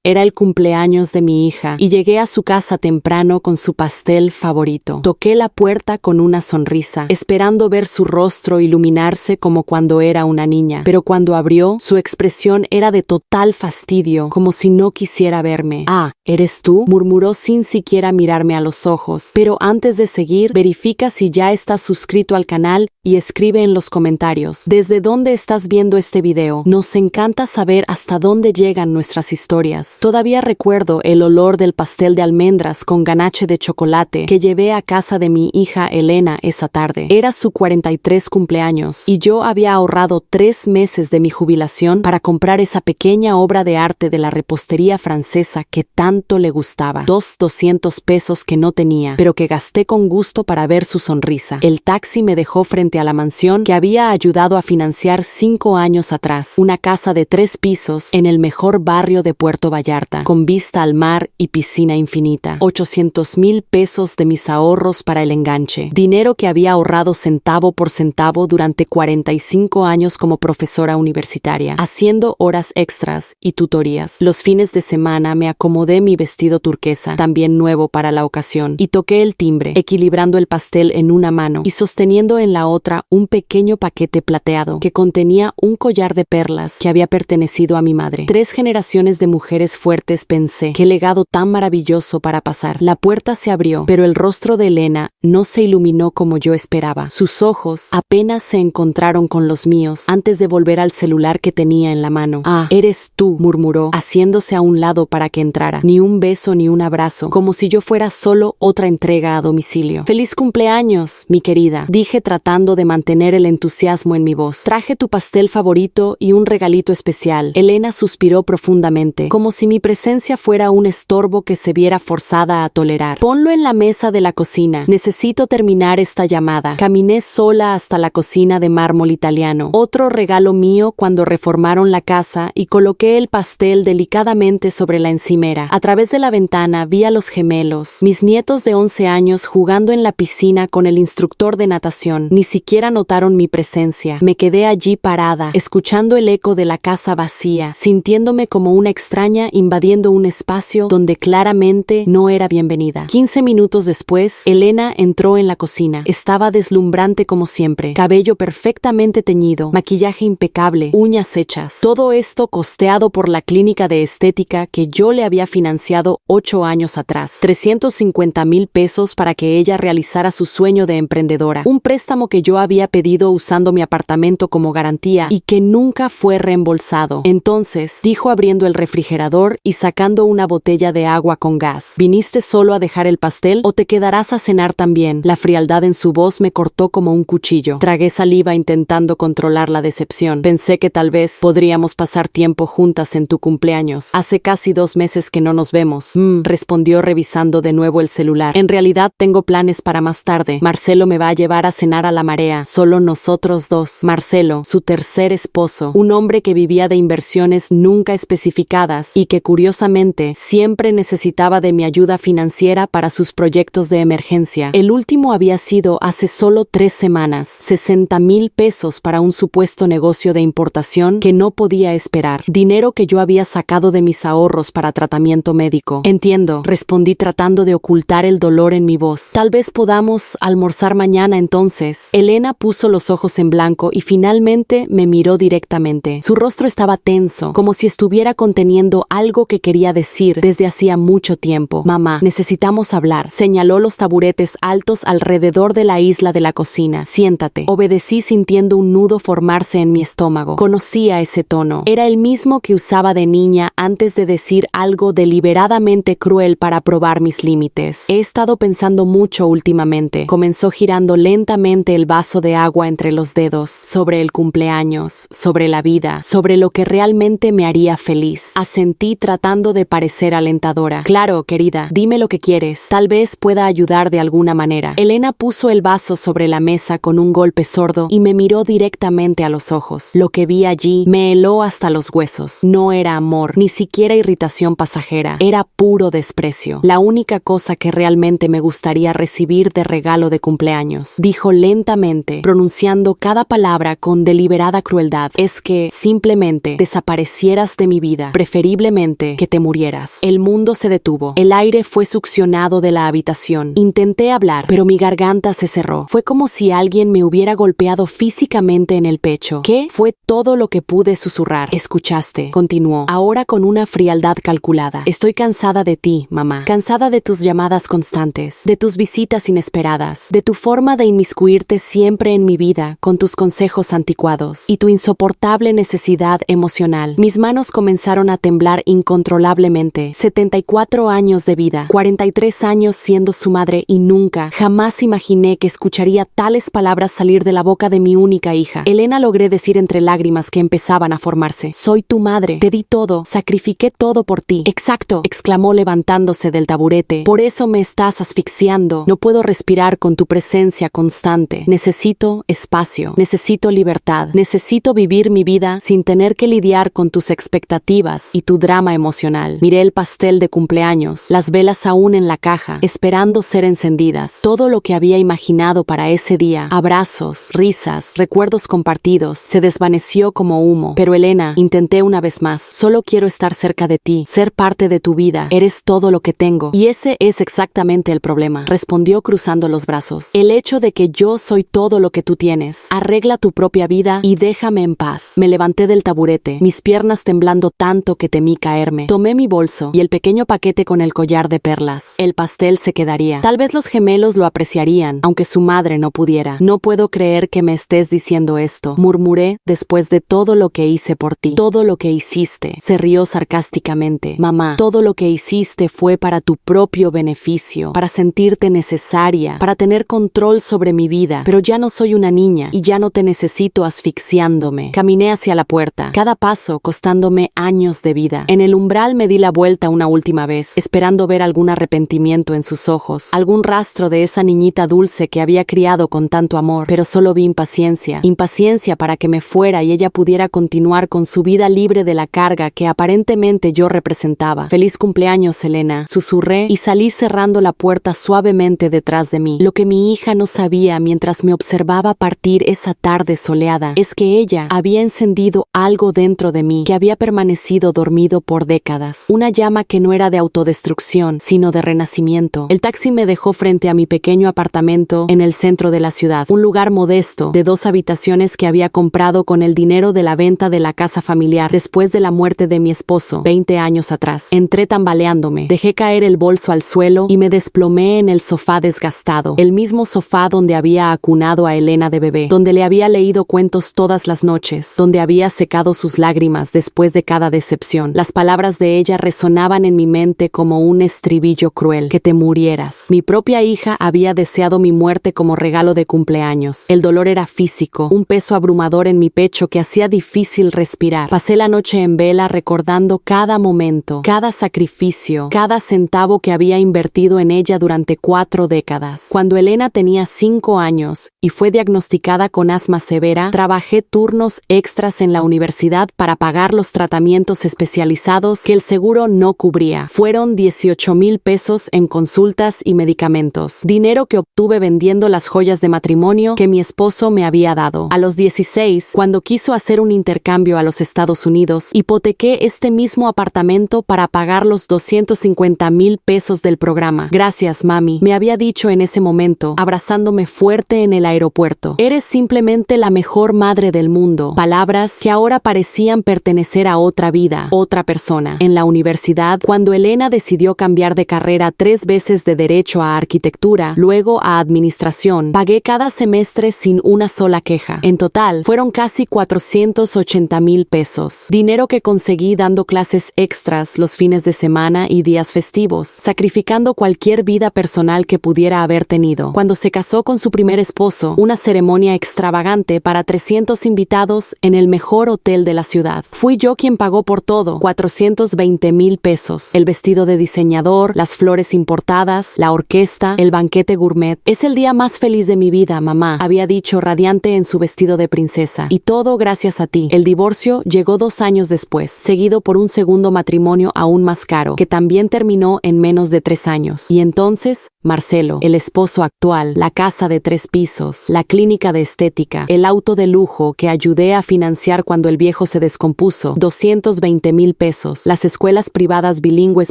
Era el cumpleaños de mi hija y llegué a su casa temprano con su pastel favorito. Toqué la puerta con una sonrisa, esperando ver su rostro iluminarse como cuando era una niña. Pero cuando abrió, su expresión era de total fastidio, como si no quisiera verme. «Ah, ¿eres tú?», murmuró sin siquiera mirarme a los ojos. Pero antes de seguir, verifica si ya estás suscrito al canal y escribe en los comentarios ¿desde dónde estás viendo este video? Nos encanta saber hasta dónde llegan nuestras historias. Todavía recuerdo el olor del pastel de almendras con ganache de chocolate que llevé a casa de mi hija Elena esa tarde. Era su 43 cumpleaños y yo había ahorrado 3 meses de mi jubilación para comprar esa pequeña obra de arte de la repostería francesa que tanto le gustaba. 200 pesos que no tenía, pero que gasté con gusto para ver su sonrisa. El taxi me dejó frente a la mansión que había ayudado a financiar 5 años atrás. Una casa de 3 pisos en el mejor barrio de Puerto Vallarta, con vista al mar y piscina infinita. 800,000 pesos de mis ahorros para el enganche. Dinero que había ahorrado centavo por centavo durante 45 años como profesora universitaria, haciendo horas extras y tutorías. Los fines de semana me acomodé mi vestido turquesa, también nuevo para la ocasión, y toqué el timbre, equilibrando el pastel en una mano y sosteniendo en la otra un pequeño paquete plateado que contenía un collar de perlas que había pertenecido a mi madre. 3 generaciones de mujeres fuertes, pensé. Qué legado tan maravilloso para pasar. La puerta se abrió, pero el rostro de Elena no se iluminó como yo esperaba. Sus ojos apenas se encontraron con los míos antes de volver al celular que tenía en la mano. «Ah, eres tú», murmuró, haciéndose a un lado para que entrara. Ni un beso ni un abrazo, como si yo fuera solo otra entrega a domicilio. «Feliz cumpleaños, mi querida», dije tratando de mantener el entusiasmo en mi voz. «Traje tu pastel favorito y un regalito especial». Elena suspiró profundamente, como si mi presencia fuera un estorbo que se viera forzada a tolerar. «Ponlo en la mesa de la cocina. Necesito terminar esta llamada». Caminé sola hasta la cocina de mármol italiano, otro regalo mío cuando reformaron la casa, y coloqué el pastel delicadamente sobre la encimera. A través de la ventana vi a los gemelos, mis nietos de 11 años, jugando en la piscina con el instructor de natación. Ni siquiera notaron mi presencia. Me quedé allí parada, escuchando el eco de la casa vacía, sintiéndome como una extraña invadiendo un espacio donde claramente no era bienvenida. 15 minutos después, Elena entró en la cocina. Estaba deslumbrante como siempre, cabello perfectamente teñido, maquillaje impecable, uñas hechas. Todo esto costeado por la clínica de estética que yo le había financiado 8 años atrás. 350,000 pesos para que ella realizara su sueño de emprendedora. Un préstamo que yo había pedido usando mi apartamento como garantía y que nunca fue reembolsado. Entonces, dijo abriendo el refrigerador y sacando una botella de agua con gas: «¿Viniste solo a dejar el pastel o te quedarás a cenar también?». La frialdad en su voz me cortó como un cuchillo. Tragué saliva intentando controlar la decepción. Pensé que tal vez podríamos pasar tiempo juntas en tu cumpleaños. Hace casi 2 meses que no nos vemos. Respondió revisando de nuevo el celular. En realidad tengo planes para más tarde. Marcelo me va a llevar a cenar a la Marea. Solo nosotros dos. Marcelo, su tercer esposo, un hombre que vivía de inversiones nunca especificadas y que curiosamente siempre necesitaba de mi ayuda financiera para sus proyectos de emergencia. El último había sido hace solo 3 semanas. 60,000 pesos para un supuesto negocio de importación que no podía esperar. Dinero que yo había sacado de mis ahorros para tratamiento médico. Entiendo, respondí tratando de ocultar el dolor en mi voz. Tal vez podamos almorzar mañana entonces. Elena puso los ojos en blanco y finalmente me miró directamente. Su rostro estaba tenso, como si estuviera conteniendo algo que quería decir desde hacía mucho tiempo. «Mamá, necesitamos hablar», señaló los taburetes altos alrededor de la isla de la cocina. «Siéntate». Obedecí sintiendo un nudo formarse en mi estómago. Conocía ese tono. Era el mismo que usaba de niña antes de decir algo deliberadamente cruel para probar mis límites. «He estado pensando mucho últimamente», comenzó girando lentamente el vaso de agua entre los dedos, «sobre el cumpleaños, sobre la vida, sobre lo que realmente me haría feliz». Asentí tratando de parecer alentadora. «Claro, querida, dime lo que quieres. Tal vez pueda ayudar de alguna manera». Elena puso el vaso sobre la mesa con un golpe sordo y me miró directamente a los ojos. Lo que vi allí me heló hasta los huesos. No era amor, ni siquiera irritación pasajera. Era puro desprecio. «La única cosa que realmente me gustaría recibir de regalo de cumpleaños», dijo lentamente, pronunciando cada palabra con deliberada crueldad, «es que simplemente desaparecieras de mi vida, preferiblemente simplemente que te murieras. El mundo se detuvo. El aire fue succionado de la habitación. Intenté hablar, pero mi garganta se cerró. Fue como si alguien me hubiera golpeado físicamente en el pecho. ¿Qué? Fue todo lo que pude susurrar. Escuchaste, continuó, ahora con una frialdad calculada. Estoy cansada de ti, mamá. Cansada de tus llamadas constantes, de tus visitas inesperadas, de tu forma de inmiscuirte siempre en mi vida con tus consejos anticuados y tu insoportable necesidad emocional. Mis manos comenzaron a temblar incontrolablemente. 74 años de vida, 43 años siendo su madre y nunca, jamás imaginé que escucharía tales palabras salir de la boca de mi única hija. Elena, logré decir entre lágrimas que empezaban a formarse. Soy tu madre. Te di todo. Sacrifiqué todo por ti. Exacto, exclamó levantándose del taburete. Por eso me estás asfixiando. No puedo respirar con tu presencia constante. Necesito espacio. Necesito libertad. Necesito vivir mi vida sin tener que lidiar con tus expectativas y tu drama emocional. Miré el pastel de cumpleaños, las velas aún en la caja, esperando ser encendidas. Todo lo que había imaginado para ese día, abrazos, risas, recuerdos compartidos, se desvaneció como humo. Pero Elena, intenté una vez más. Solo quiero estar cerca de ti, ser parte de tu vida. Eres todo lo que tengo. Y ese es exactamente el problema, respondió cruzando los brazos. El hecho de que yo soy todo lo que tú tienes. Arregla tu propia vida y déjame en paz. Me levanté del taburete, mis piernas temblando tanto que temí caerme. Tomé mi bolso y el pequeño paquete con el collar de perlas. El pastel se quedaría. Tal vez los gemelos lo apreciarían, aunque su madre no pudiera. No puedo creer que me estés diciendo esto, murmuré después de todo lo que hice por ti. Todo lo que hiciste. Se rió sarcásticamente. Mamá, todo lo que hiciste fue para tu propio beneficio, para sentirte necesaria, para tener control sobre mi vida. Pero ya no soy una niña y ya no te necesito asfixiándome. Caminé hacia la puerta, cada paso costándome años de vida. En el umbral me di la vuelta una última vez, esperando ver algún arrepentimiento en sus ojos, algún rastro de esa niñita dulce que había criado con tanto amor, pero solo vi impaciencia. Impaciencia para que me fuera y ella pudiera continuar con su vida libre de la carga que aparentemente yo representaba. Feliz cumpleaños, Elena, susurré y salí cerrando la puerta suavemente detrás de mí. Lo que mi hija no sabía mientras me observaba partir esa tarde soleada es que ella había encendido algo dentro de mí que había permanecido dormido por décadas. Una llama que no era de autodestrucción, sino de renacimiento. El taxi me dejó frente a mi pequeño apartamento en el centro de la ciudad, un lugar modesto de 2 habitaciones que había comprado con el dinero de la venta de la casa familiar después de la muerte de mi esposo 20 años atrás. Entré tambaleándome, dejé caer el bolso al suelo y me desplomé en el sofá desgastado, el mismo sofá donde había acunado a Elena de bebé, donde le había leído cuentos todas las noches, donde había secado sus lágrimas después de cada decepción. Las palabras de ella resonaban en mi mente como un estribillo cruel: que te murieras. Mi propia hija había deseado mi muerte como regalo de cumpleaños. El dolor era físico, un peso abrumador en mi pecho que hacía difícil respirar. Pasé la noche en vela recordando cada momento, cada sacrificio, cada centavo que había invertido en ella durante 4 décadas. Cuando Elena tenía 5 años y fue diagnosticada con asma severa, trabajé turnos extras en la universidad para pagar los tratamientos especializados que el seguro no cubría. Fueron 18,000 pesos en consultas y medicamentos, dinero que obtuve vendiendo las joyas de matrimonio que mi esposo me había dado. A los 16, cuando quiso hacer un intercambio a los Estados Unidos, hipotequé este mismo apartamento para pagar los 250,000 pesos del programa. Gracias, mami, me había dicho en ese momento, abrazándome fuerte en el aeropuerto. Eres simplemente la mejor madre del mundo. Palabras que ahora parecían pertenecer a otra vida, otra persona. En la universidad, cuando Elena decidió cambiar de carrera 3 veces de Derecho a Arquitectura, luego a Administración, pagué cada semestre sin una sola queja. En total, fueron casi 480,000 pesos. Dinero que conseguí dando clases extras los fines de semana y días festivos, sacrificando cualquier vida personal que pudiera haber tenido. Cuando se casó con su primer esposo, una ceremonia extravagante para 300 invitados en el mejor hotel de la ciudad. Fui yo quien pagó por todo, 420,000 pesos. El vestido de diseñador, las flores importadas, la orquesta, el banquete gourmet. Es el día más feliz de mi vida, mamá, había dicho radiante en su vestido de princesa. Y todo gracias a ti. El divorcio llegó 2 años después, seguido por un segundo matrimonio aún más caro, que también terminó en menos de 3 años. Y entonces, Marcelo, el esposo actual, la casa de 3 pisos, la clínica de estética, el auto de lujo que ayudé a financiar cuando el viejo se descompuso, 220,000 pesos, las escuelas privadas bilingües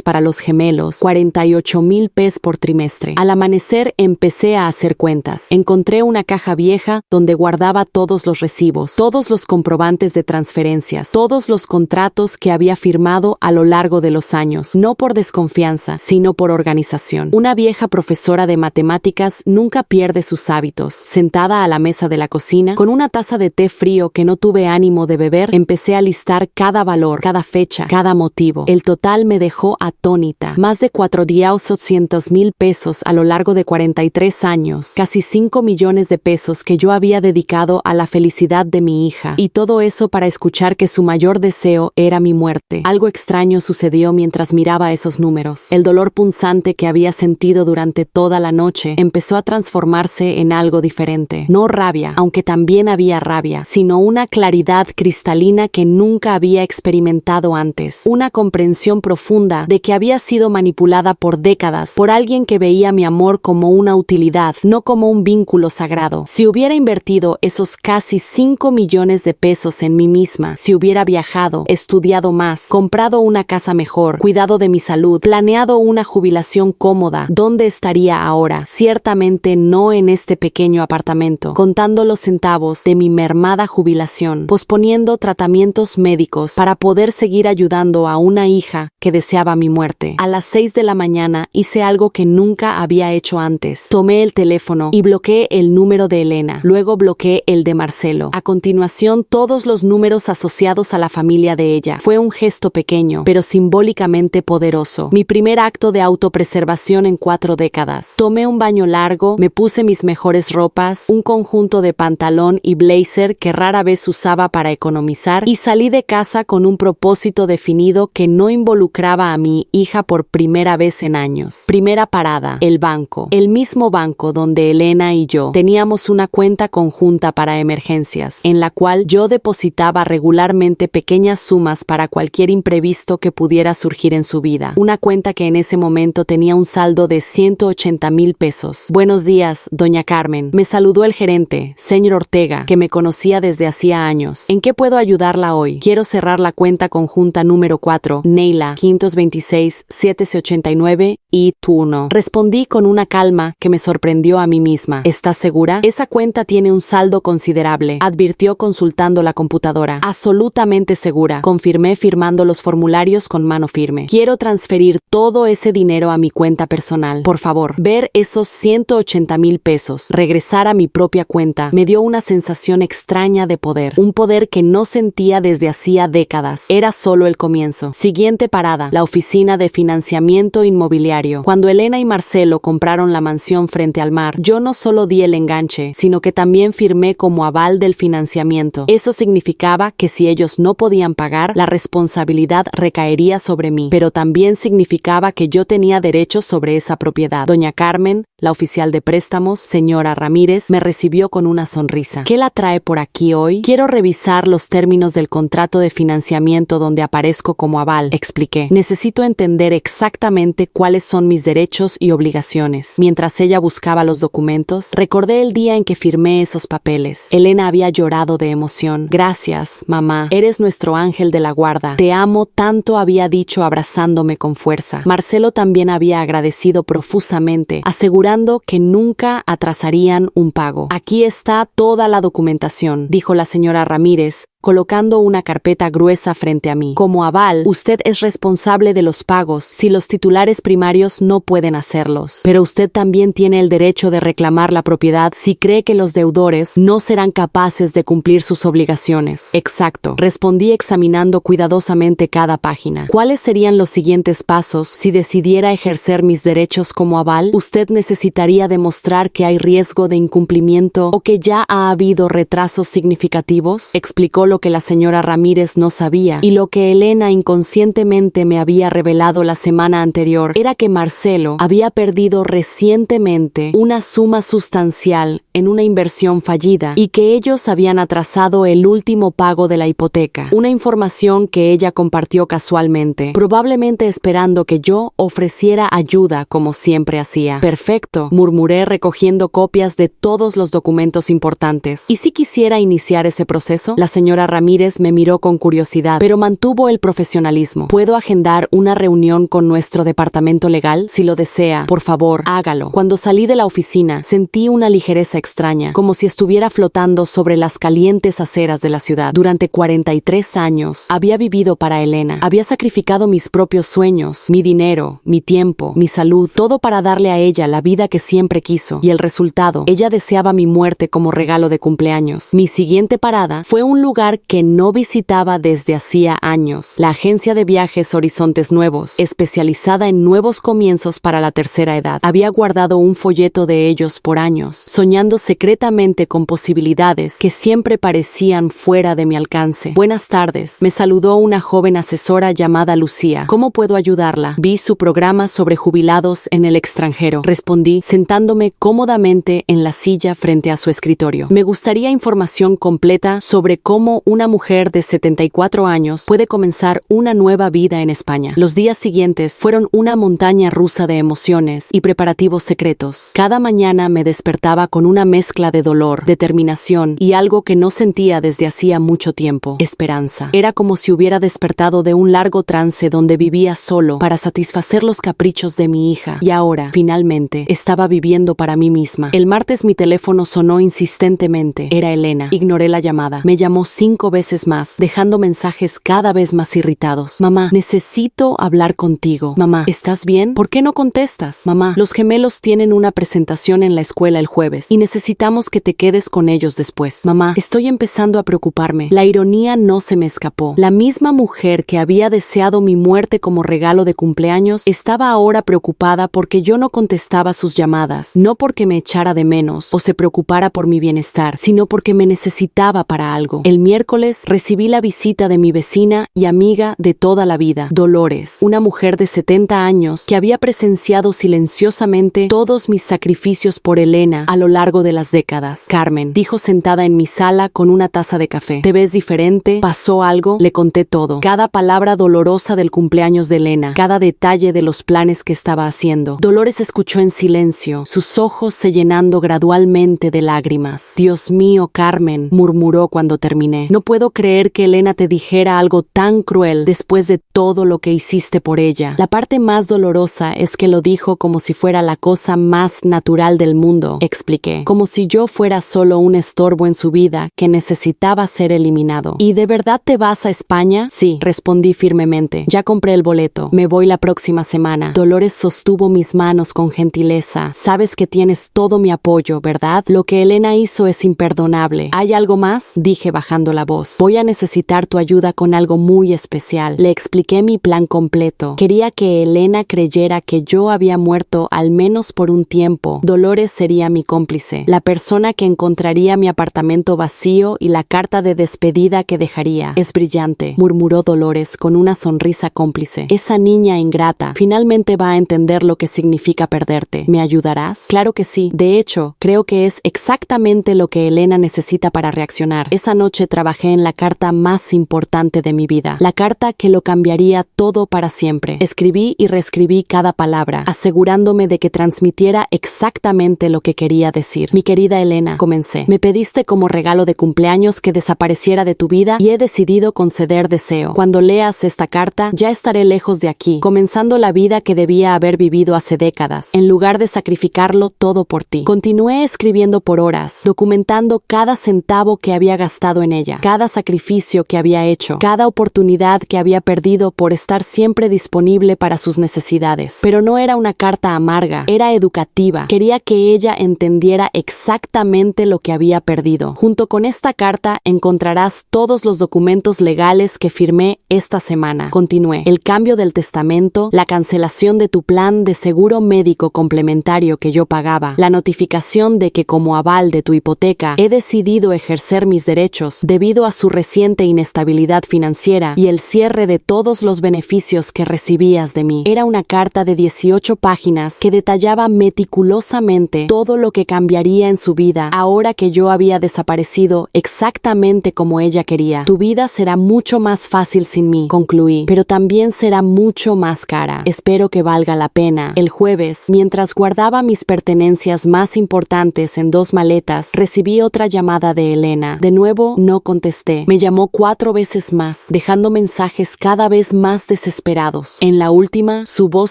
para los gemelos, 48,000 pesos por trimestre. Al amanecer empecé a hacer cuentas. Encontré una caja vieja donde guardaba todos los recibos, todos los comprobantes de transferencias, todos los contratos que había firmado a lo largo de los años, no por desconfianza, sino por organización. Una vieja profesora de matemáticas nunca pierde sus hábitos. Sentada a la mesa de la cocina, con una taza de té frío que no tuve ánimo de beber, empecé a listar cada valor, cada fecha, cada motivo. El total me dejó atónita. Más de 4,800,000 pesos a lo largo de 43 años, casi 5 millones de pesos que yo había dedicado a la felicidad de mi hija, y todo eso para escuchar que su mayor deseo era mi muerte. Algo extraño sucedió mientras miraba esos números. El dolor punzante que había sentido durante toda la noche empezó a transformarse en algo diferente. No rabia, aunque también había rabia, sino una claridad cristalina que nunca había experimentado antes. Una comprensión profunda de que había sido manipulada por décadas por alguien que veía mi amor como una utilidad, no como un vínculo sagrado. Si hubiera invertido esos casi 5 millones de pesos en mí misma, si hubiera viajado, estudiado más, comprado una casa mejor, cuidado de mi salud, planeado una jubilación cómoda, ¿dónde estaría ahora? Ciertamente no en este pequeño apartamento, contando los centavos de mi mermada jubilación, posponiendo tratamientos médicos para poder seguir ayudando a una hija que deseaba mi muerte. A las 6 de la mañana hice algo que nunca había hecho antes. Tomé el teléfono y bloqueé el número de Elena. Luego bloqueé el de Marcelo. A continuación, todos los números asociados a la familia de ella. Fue un gesto pequeño, pero simbólicamente poderoso. Mi primer acto de autopreservación en 4 décadas. Tomé un baño largo, me puse mis mejores ropas, un conjunto de pantalón y blazer que rara vez usaba para economizar, y salí de casa con un propósito definido que no involucraba a mi hija por primera vez en años. Primera parada, el banco. El mismo banco donde Elena y yo teníamos una cuenta conjunta para emergencias, en la cual yo depositaba regularmente pequeñas sumas para cualquier imprevisto que pudiera surgir en su vida. Una cuenta que en ese momento tenía un saldo de 180,000 pesos. Buenos días, doña Carmen. Me saludó el gerente, señor Ortega, que me conocía desde hacía años. ¿En qué puedo ayudarla hoy? Quiero cerrar la cuenta conjunta número 4, Neila, 526-789 y tú 1. Respondí con una calma que me sorprendió a mí misma. ¿Estás segura? Esa cuenta tiene un saldo considerable, advirtió consultando la computadora. Absolutamente segura, confirmé firmando los formularios con mano firme. Quiero transferir todo ese dinero a mi cuenta personal. Por favor, ver esos 180,000 pesos, regresar a mi propia cuenta, me dio una sensación extraña de poder. Un poder que no sentía desde hacía décadas. Era solo el comienzo. Siguiente parada, la oficina de financiamiento inmobiliario. Cuando Elena y Marcelo compraron la mansión frente al mar, yo no solo di el enganche, sino que también firmé como aval del financiamiento. Eso significaba que si ellos no podían pagar, la responsabilidad recaería sobre mí, pero también significaba que yo tenía derechos sobre esa propiedad. Doña Carmen, la oficial de préstamos, señora Ramírez, me recibió con una sonrisa. ¿Qué la trae por aquí hoy? Quiero revisar los términos del contrato de financiamiento donde aparezco como aval, expliqué. Necesito entender exactamente cuáles son mis derechos y obligaciones. Mientras ella buscaba los documentos, recordé el día en que firmé esos papeles. Elena había llorado de emoción. Gracias, mamá. Eres nuestro ángel de la guarda. Te amo tanto, había dicho abrazándome con fuerza. Marcelo también había agradecido profusamente, asegurando que nunca atrasarían un pago. Aquí está toda la documentación, dijo la señora Ramírez, colocando una carpeta gruesa frente a mí. Como aval, usted es responsable de los pagos si los titulares primarios no pueden hacerlos. Pero usted también tiene el derecho de reclamar la propiedad si cree que los deudores no serán capaces de cumplir sus obligaciones. Exacto, respondí examinando cuidadosamente cada página. ¿Cuáles serían los siguientes pasos si decidiera ejercer mis derechos como aval? Usted necesitaría demostrar que hay riesgo de incumplimiento o que ya ha habido retrasos significativos, explicó lo que la señora Ramírez no sabía, y lo que Elena inconscientemente me había revelado la semana anterior era que Marcelo había perdido recientemente una suma sustancial en una inversión fallida y que ellos habían atrasado el último pago de la hipoteca, una información que ella compartió casualmente, probablemente esperando que yo ofreciera ayuda como siempre hacía. Perfecto, murmuré recogiendo copias de todos los documentos importantes. ¿Y si quisiera iniciar ese proceso? La señora señora Ramírez me miró con curiosidad, pero mantuvo el profesionalismo. ¿Puedo agendar una reunión con nuestro departamento legal? Si lo desea, por favor, hágalo. Cuando salí de la oficina, sentí una ligereza extraña, como si estuviera flotando sobre las calientes aceras de la ciudad. Durante 43 años, había vivido para Elena. Había sacrificado mis propios sueños, mi dinero, mi tiempo, mi salud, todo para darle a ella la vida que siempre quiso. Y el resultado, ella deseaba mi muerte como regalo de cumpleaños. Mi siguiente parada fue un lugar que no visitaba desde hacía años, la agencia de viajes Horizontes Nuevos, especializada en nuevos comienzos para la tercera edad. Había guardado un folleto de ellos por años, soñando secretamente con posibilidades que siempre parecían fuera de mi alcance. Buenas tardes, me saludó una joven asesora llamada Lucía. ¿Cómo puedo ayudarla? Vi su programa sobre jubilados en el extranjero. Respondí, sentándome cómodamente en la silla frente a su escritorio. Me gustaría información completa sobre cómo una mujer de 74 años puede comenzar una nueva vida en España. Los días siguientes fueron una montaña rusa de emociones y preparativos secretos. Cada mañana me despertaba con una mezcla de dolor, determinación y algo que no sentía desde hacía mucho tiempo: esperanza. Era como si hubiera despertado de un largo trance donde vivía solo para satisfacer los caprichos de mi hija, y ahora, finalmente, estaba viviendo para mí misma. El martes mi teléfono sonó insistentemente. Era Elena. Ignoré la llamada. Me llamó 5 veces más, dejando mensajes cada vez más irritados. Mamá, necesito hablar contigo. Mamá, ¿estás bien? ¿Por qué no contestas? Mamá, los gemelos tienen una presentación en la escuela el jueves y necesitamos que te quedes con ellos después. Mamá, estoy empezando a preocuparme. La ironía no se me escapó. La misma mujer que había deseado mi muerte como regalo de cumpleaños estaba ahora preocupada porque yo no contestaba sus llamadas, no porque me echara de menos o se preocupara por mi bienestar, sino porque me necesitaba para algo. El miércoles recibí la visita de mi vecina y amiga de toda la vida, Dolores, una mujer de 70 años que había presenciado silenciosamente todos mis sacrificios por Elena a lo largo de las décadas. Carmen, dijo sentada en mi sala con una taza de café. ¿Te ves diferente? ¿Pasó algo? Le conté todo. Cada palabra dolorosa del cumpleaños de Elena, cada detalle de los planes que estaba haciendo. Dolores escuchó en silencio, sus ojos se llenando gradualmente de lágrimas. Dios mío, Carmen, murmuró cuando terminé. No puedo creer que Elena te dijera algo tan cruel después de todo lo que hiciste por ella. La parte más dolorosa es que lo dijo como si fuera la cosa más natural del mundo, expliqué. Como si yo fuera solo un estorbo en su vida que necesitaba ser eliminado. ¿Y de verdad te vas a España? Sí, respondí firmemente. Ya compré el boleto. Me voy la próxima semana. Dolores sostuvo mis manos con gentileza. Sabes que tienes todo mi apoyo, ¿verdad? Lo que Elena hizo es imperdonable. ¿Hay algo más? Dije bajando la voz. Voy a necesitar tu ayuda con algo muy especial. Le expliqué mi plan completo. Quería que Elena creyera que yo había muerto al menos por un tiempo. Dolores sería mi cómplice, la persona que encontraría mi apartamento vacío y la carta de despedida que dejaría. Es brillante, murmuró Dolores con una sonrisa cómplice. Esa niña ingrata finalmente va a entender lo que significa perderte. ¿Me ayudarás? Claro que sí. De hecho, creo que es exactamente lo que Elena necesita para reaccionar. Esa noche trabajé en la carta más importante de mi vida, la carta que lo cambiaría todo para siempre. Escribí y reescribí cada palabra, asegurándome de que transmitiera exactamente lo que quería decir. Mi querida Elena, comencé. Me pediste como regalo de cumpleaños que desapareciera de tu vida y he decidido conceder deseo. Cuando leas esta carta, ya estaré lejos de aquí, comenzando la vida que debía haber vivido hace décadas, en lugar de sacrificarlo todo por ti. Continué escribiendo por horas, documentando cada centavo que había gastado en ella, cada sacrificio que había hecho, cada oportunidad que había perdido por estar siempre disponible para sus necesidades. Pero no era una carta amarga, era educativa. Quería que ella entendiera exactamente lo que había perdido. Junto con esta carta encontrarás todos los documentos legales que firmé esta semana. Continué. El cambio del testamento, la cancelación de tu plan de seguro médico complementario que yo pagaba, la notificación de que como aval de tu hipoteca he decidido ejercer mis derechos debido a su reciente inestabilidad financiera y el cierre de todos los beneficios que recibías de mí. Era una carta de 18 páginas que detallaba meticulosamente todo lo que cambiaría en su vida ahora que yo había desaparecido exactamente como ella quería. Tu vida será mucho más fácil sin mí, concluí, pero también será mucho más cara. Espero que valga la pena. El jueves, mientras guardaba mis pertenencias más importantes en 2 maletas, recibí otra llamada de Elena. De nuevo, no contesté. Me llamó 4 veces más, dejando mensajes cada vez más desesperados. En la última, su voz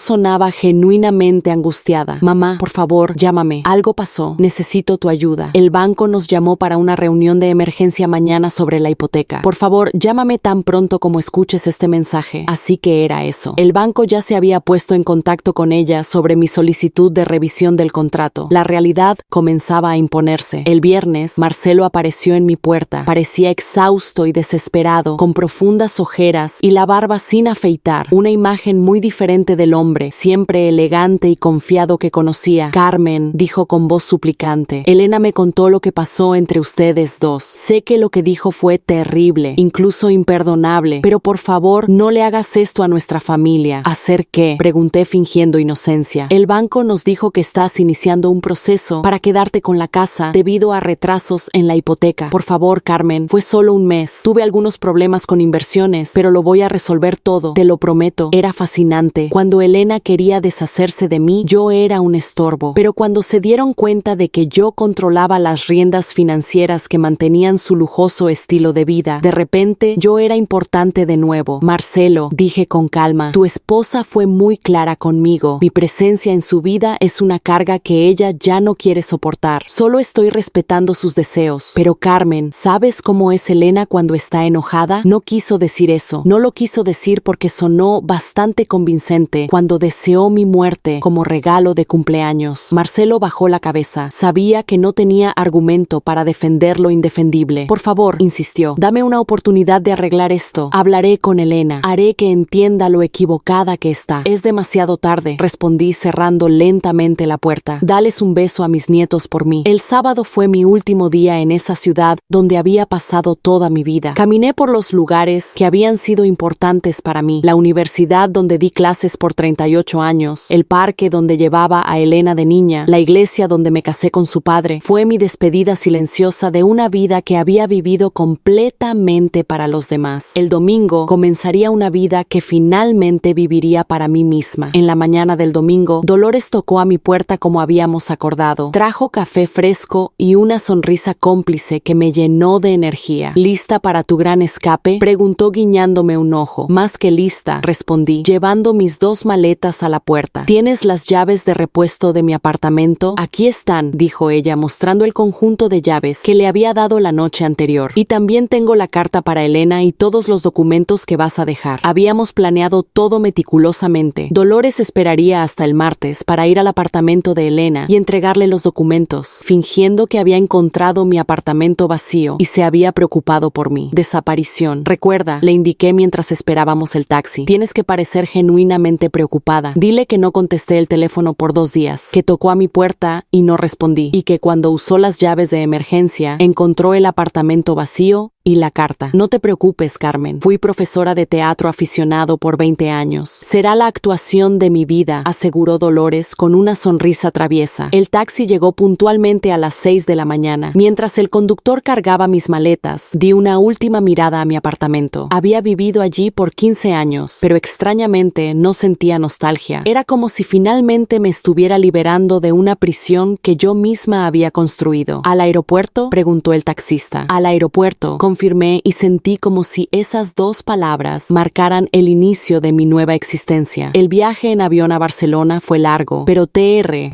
sonaba genuinamente angustiada. Mamá, por favor, llámame. Algo pasó. Necesito tu ayuda. El banco nos llamó para una reunión de emergencia mañana sobre la hipoteca. Por favor, llámame tan pronto como escuches este mensaje. Así que era eso. El banco ya se había puesto en contacto con ella sobre mi solicitud de revisión del contrato. La realidad comenzaba a imponerse. El viernes, Marcelo apareció en mi puerta. Parecía exhausto y desesperado, con profundas ojeras y la barba sin afeitar. Una imagen muy diferente del hombre, siempre elegante y confiado que conocía. Carmen, dijo con voz suplicante. Elena me contó lo que pasó entre ustedes dos. Sé que lo que dijo fue terrible, incluso imperdonable, pero por favor, no le hagas esto a nuestra familia. ¿Hacer qué?, pregunté fingiendo inocencia. El banco nos dijo que estás iniciando un proceso para quedarte con la casa debido a retrasos en la hipoteca. Por favor, Carmen, fue solo un mes. Tuve algunos problemas con inversiones, pero lo voy a resolver todo. Te lo prometo. Era fascinante. Cuando Elena quería deshacerse de mí, yo era un estorbo. Pero cuando se dieron cuenta de que yo controlaba las riendas financieras que mantenían su lujoso estilo de vida, de repente yo era importante de nuevo. Marcelo, dije con calma, tu esposa fue muy clara conmigo. Mi presencia en su vida es una carga que ella ya no quiere soportar. Solo estoy respetando sus deseos. Pero Carmen, ¿sabes cómo es Elena cuando está enojada? No quiso decir eso. No lo quiso decir porque sonó bastante convincente cuando deseó mi muerte como regalo de cumpleaños. Marcelo bajó la cabeza. Sabía que no tenía argumento para defender lo indefendible. Por favor, insistió, dame una oportunidad de arreglar esto. Hablaré con Elena. Haré que entienda lo equivocada que está. Es demasiado tarde, respondí cerrando lentamente la puerta. Dales un beso a mis nietos por mí. El sábado fue mi último día en esa ciudad donde había pasado toda mi vida. Caminé por los lugares que habían sido importantes para mí. La universidad donde di clases por 38 años, el parque donde llevaba a Elena de niña, la iglesia donde me casé con su padre. Fue mi despedida silenciosa de una vida que había vivido completamente para los demás. El domingo comenzaría una vida que finalmente viviría para mí misma. En la mañana del domingo, Dolores tocó a mi puerta como habíamos acordado. Trajo café fresco y una sonrisa cómplice que me llenó de energía. ¿Lista para tu gran escape?, preguntó guiñándome un ojo. Más que lista, respondí, llevando mis 2 maletas a la puerta. ¿Tienes las llaves de repuesto de mi apartamento? Aquí están, dijo ella, mostrando el conjunto de llaves que le había dado la noche anterior. Y también tengo la carta para Elena y todos los documentos que vas a dejar. Habíamos planeado todo meticulosamente. Dolores esperaría hasta el martes para ir al apartamento de Elena y entregarle los documentos, fingiendo que había encontrado mi apartamento vacío y se había preocupado por mí. Desaparición. Recuerda, le indiqué mientras esperábamos el taxi. Tienes que parecer genuinamente preocupada. Dile que no contesté el teléfono por 2 días, que tocó a mi puerta y no respondí, y que cuando usó las llaves de emergencia, encontró el apartamento vacío y la carta. No te preocupes, Carmen. Fui profesora de teatro aficionado por 20 años. Será la actuación de mi vida, aseguró Dolores con una sonrisa traviesa. El taxi llegó puntualmente a las 6 de la mañana. Mientras el conductor cargaba mis maletas, di una última mirada a mi apartamento. Había vivido allí por 15 años, pero extrañamente no sentía nostalgia. Era como si finalmente me estuviera liberando de una prisión que yo misma había construido. ¿Al aeropuerto?, preguntó el taxista. Al aeropuerto, confirmé, y sentí como si esas 2 palabras marcaran el inicio de mi nueva existencia. El viaje en avión a Barcelona fue largo, pero Tr.